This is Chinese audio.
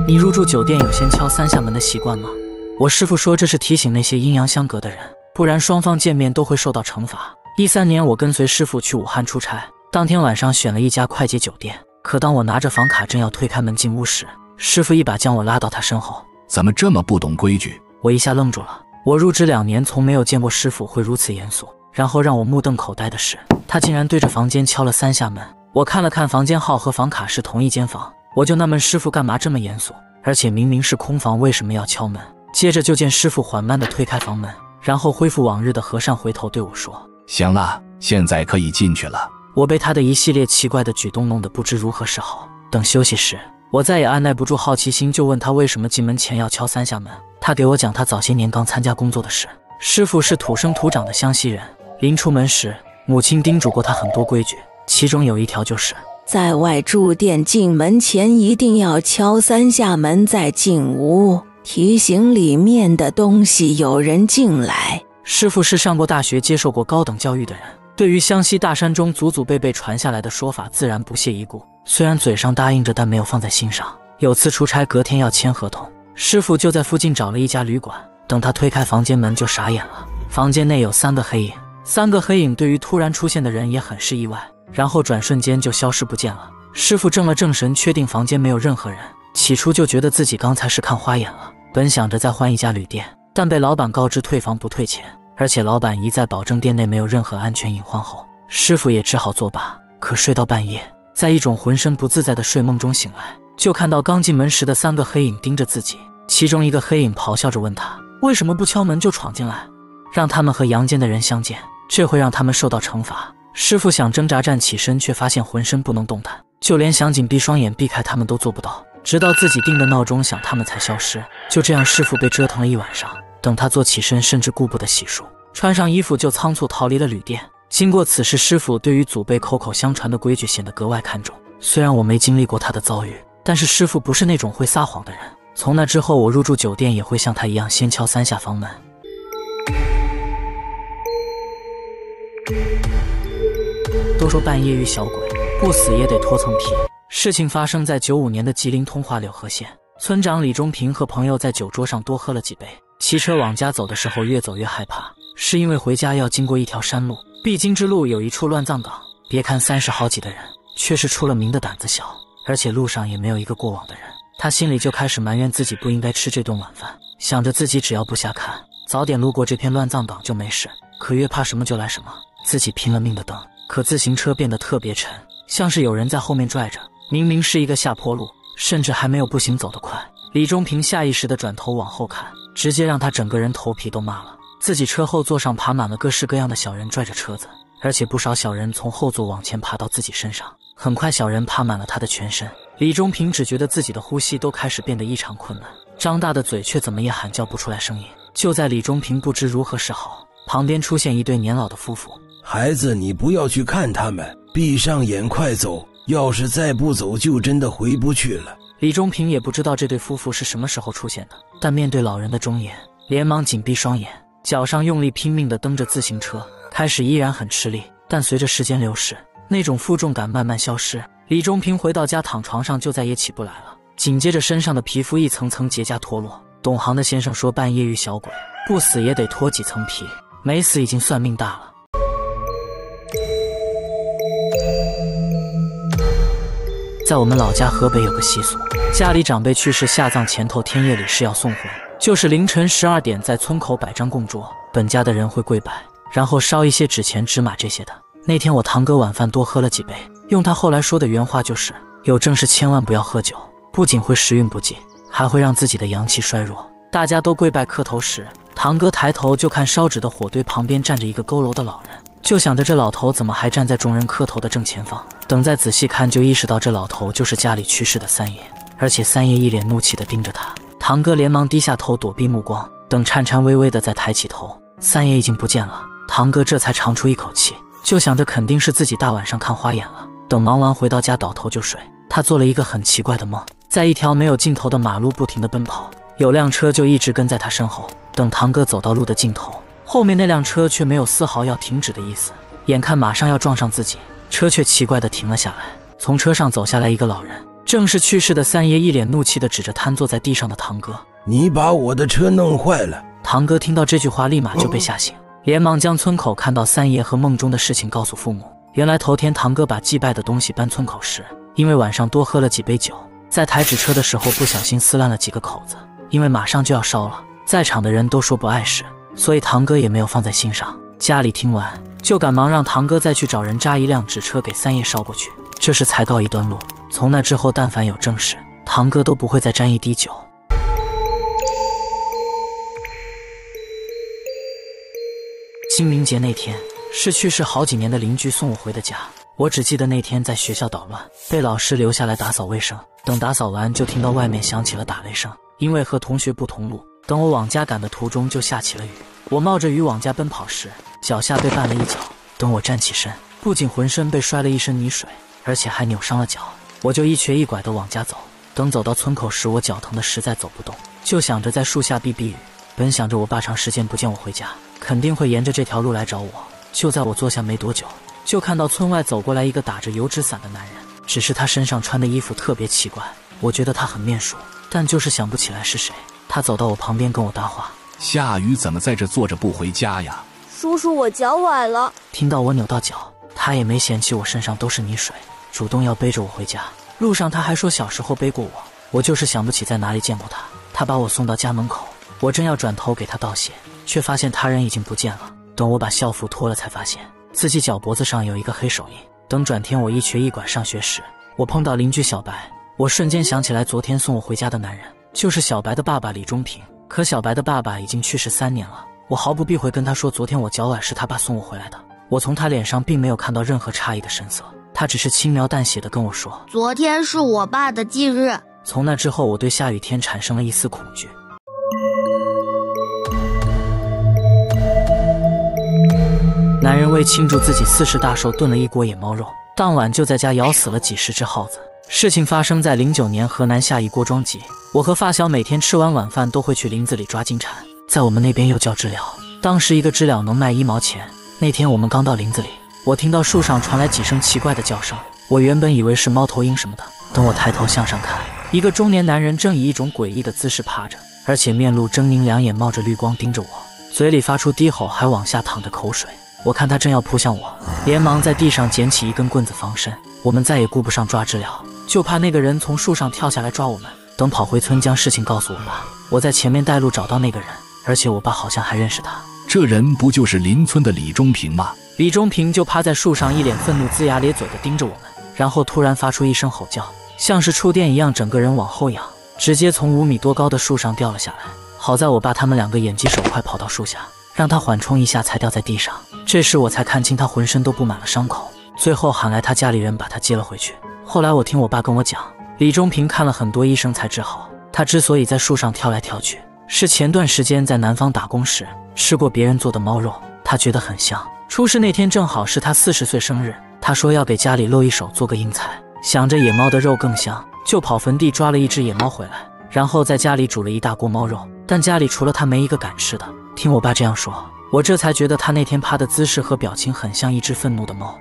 你入住酒店有先敲3下门的习惯吗？我师傅说这是提醒那些阴阳相隔的人，不然双方见面都会受到惩罚。13年我跟随师傅去武汉出差，当天晚上选了一家快捷酒店，可当我拿着房卡正要推开门进屋时，师傅一把将我拉到他身后。怎么这么不懂规矩？我一下愣住了，我入职2年，从没有见过师傅会如此严肃。然后让我目瞪口呆的是，他竟然对着房间敲了3下门。我看了看房间号和房卡是同一间房，我就纳闷师傅干嘛这么严肃，而且明明是空房，为什么要敲门？接着就见师傅缓慢地推开房门，然后恢复往日的和善，回头对我说：行了，现在可以进去了。我被他的一系列奇怪的举动弄得不知如何是好。等休息时，我再也按耐不住好奇心，就问他为什么进门前要敲3下门。他给我讲他早些年刚参加工作的事。师傅是土生土长的湘西人，临出门时母亲叮嘱过他很多规矩，其中有一条就是在外住店进门前一定要敲3下门再进屋，提醒里面的东西有人进来。师傅是上过大学接受过高等教育的人，对于湘西大山中祖祖辈辈传下来的说法自然不屑一顾，虽然嘴上答应着，但没有放在心上。有次出差隔天要签合同，师傅就在附近找了一家旅馆，等他推开房间门就傻眼了，房间内有3个黑影，3个黑影对于突然出现的人也很是意外，然后转瞬间就消失不见了。师傅正了正神，确定房间没有任何人，起初就觉得自己刚才是看花眼了，本想着再换一家旅店，但被老板告知退房不退钱，而且老板一再保证店内没有任何安全隐患后，师傅也只好作罢。可睡到半夜，在一种浑身不自在的睡梦中醒来，就看到刚进门时的3个黑影盯着自己，其中一个黑影咆哮着问他为什么不敲门就闯进来，让他们和阳间的人相见，这会让他们受到惩罚。师傅想挣扎站起身，却发现浑身不能动弹，就连想紧闭双眼避开他们都做不到，直到自己定的闹钟响，他们才消失。就这样，师傅被折腾了一晚上。等他坐起身，甚至顾不得洗漱，穿上衣服就仓促逃离了旅店。经过此事，师傅对于祖辈口口相传的规矩显得格外看重。虽然我没经历过他的遭遇，但是师傅不是那种会撒谎的人。从那之后，我入住酒店也会像他一样先敲3下房门。都说半夜遇小鬼，不死也得脱层皮。事情发生在95年的吉林通化柳河县，村长李忠平和朋友在酒桌上多喝了几杯，骑车往家走的时候越走越害怕，是因为回家要经过一条山路，必经之路有一处乱葬岗。别看30好几的人，却是出了名的胆子小，而且路上也没有一个过往的人。他心里就开始埋怨自己不应该吃这顿晚饭，想着自己只要不瞎看，早点路过这片乱葬岗就没事。可越怕什么就来什么，自己拼了命的蹬，可自行车变得特别沉，像是有人在后面拽着。明明是一个下坡路，甚至还没有步行走得快。李忠平下意识地转头往后看，直接让他整个人头皮都麻了。自己车后座上爬满了各式各样的小人拽着车子，而且不少小人从后座往前爬到自己身上，很快小人爬满了他的全身。李忠平只觉得自己的呼吸都开始变得异常困难，张大的嘴却怎么也喊叫不出来声音。就在李忠平不知如何是好，旁边出现一对年老的夫妇。孩子，你不要去看他们，闭上眼快走，要是再不走就真的回不去了。李忠平也不知道这对夫妇是什么时候出现的，但面对老人的庄严，连忙紧闭双眼，脚上用力拼命地蹬着自行车。开始依然很吃力，但随着时间流逝，那种负重感慢慢消失。李忠平回到家躺床上就再也起不来了，紧接着身上的皮肤一层层结痂脱落。懂行的先生说，半夜遇小鬼，不死也得脱几层皮，没死已经算命大了。在我们老家河北有个习俗，家里长辈去世下葬前头天夜里是要送魂，就是凌晨12点在村口摆张供桌，本家的人会跪拜，然后烧一些纸钱纸马这些的。那天我堂哥晚饭多喝了几杯，用他后来说的原话就是有正事千万不要喝酒，不仅会时运不济，还会让自己的阳气衰弱。大家都跪拜磕头时，堂哥抬头就看烧纸的火堆旁边站着一个佝偻的老人，就想着这老头怎么还站在众人磕头的正前方。等再仔细看，就意识到这老头就是家里去世的三爷，而且三爷一脸怒气地盯着他。堂哥连忙低下头躲避目光，等颤颤巍巍地再抬起头，三爷已经不见了。堂哥这才长出一口气，就想着肯定是自己大晚上看花眼了。等忙完回到家倒头就睡。他做了一个很奇怪的梦，在一条没有尽头的马路不停地奔跑，有辆车就一直跟在他身后。等堂哥走到路的尽头，后面那辆车却没有丝毫要停止的意思，眼看马上要撞上自己，车却奇怪地停了下来。从车上走下来一个老人，正是去世的三爷一脸怒气地指着瘫坐在地上的堂哥：“你把我的车弄坏了！”堂哥听到这句话，立马就被吓醒，连忙将村口看到三爷和梦中的事情告诉父母。原来头天堂哥把祭拜的东西搬村口时，因为晚上多喝了几杯酒，在抬纸车的时候不小心撕烂了几个口子。因为马上就要烧了，在场的人都说不碍事，所以堂哥也没有放在心上。家里听完，就赶忙让堂哥再去找人扎一辆纸车给三爷烧过去。这事才告一段落。从那之后，但凡有正事，堂哥都不会再沾一滴酒。清明节那天，是去世好几年的邻居送我回的家。我只记得那天在学校捣乱，被老师留下来打扫卫生。等打扫完，就听到外面响起了打雷声。因为和同学不同路，等我往家赶的途中就下起了雨。我冒着雨往家奔跑时，脚下被绊了一脚。等我站起身，不仅浑身被摔了一身泥水，而且还扭伤了脚。我就一瘸一拐地往家走。等走到村口时，我脚疼得实在走不动，就想着在树下避避雨。本想着我爸长时间不见我回家，肯定会沿着这条路来找我。就在我坐下没多久，就看到村外走过来一个打着油纸伞的男人，只是他身上穿的衣服特别奇怪，我觉得他很面熟，但就是想不起来是谁。他走到我旁边跟我搭话：“下雨怎么在这坐着不回家呀？”“叔叔，我脚崴了。”听到我扭到脚，他也没嫌弃我身上都是泥水，主动要背着我回家。路上他还说小时候背过我，我就是想不起在哪里见过他。他把我送到家门口，我正要转头给他道谢，却发现他人已经不见了。等我把校服脱了，才发现自己脚脖子上有一个黑手印。等转天我一瘸一拐上学时，我碰到邻居小白，我瞬间想起来昨天送我回家的男人就是小白的爸爸李忠平。可小白的爸爸已经去世3年了。我毫不避讳跟他说，昨天我脚崴是他爸送我回来的。我从他脸上并没有看到任何诧异的神色，他只是轻描淡写地跟我说，昨天是我爸的忌日。从那之后，我对下雨天产生了一丝恐惧。男人为庆祝自己40大寿，炖了一锅野猫肉，当晚就在家咬死了几十只耗子。事情发生在09年河南夏邑郭庄集。我和发小每天吃完晚饭都会去林子里抓金蝉，在我们那边又叫知了，当时一个知了能卖1毛钱。那天我们刚到林子里，我听到树上传来几声奇怪的叫声，我原本以为是猫头鹰什么的。等我抬头向上看，一个中年男人正以一种诡异的姿势趴着，而且面露狰狞，两眼冒着绿光盯着我，嘴里发出低吼，还往下淌着口水。我看他正要扑向我，连忙在地上捡起一根棍子防身。我们再也顾不上抓知了，就怕那个人从树上跳下来抓我们。等跑回村将事情告诉我爸，我在前面带路找到那个人，而且我爸好像还认识他。这人不就是邻村的李忠平吗？李忠平就趴在树上，一脸愤怒，龇牙咧嘴地盯着我们，然后突然发出一声吼叫，像是触电一样，整个人往后仰，直接从5米多高的树上掉了下来。好在我爸他们2个眼疾手快，跑到树下，让他缓冲一下，才掉在地上。这时我才看清他浑身都布满了伤口，最后喊来他家里人把他接了回去。后来我听我爸跟我讲，李忠平看了很多医生才治好。他之所以在树上跳来跳去，是前段时间在南方打工时吃过别人做的猫肉，他觉得很香。出事那天正好是他40岁生日，他说要给家里露一手，做个英才，想着野猫的肉更香，就跑坟地抓了一只野猫回来，然后在家里煮了一大锅猫肉。但家里除了他没一个敢吃的。听我爸这样说，我这才觉得他那天趴的姿势和表情很像一只愤怒的猫。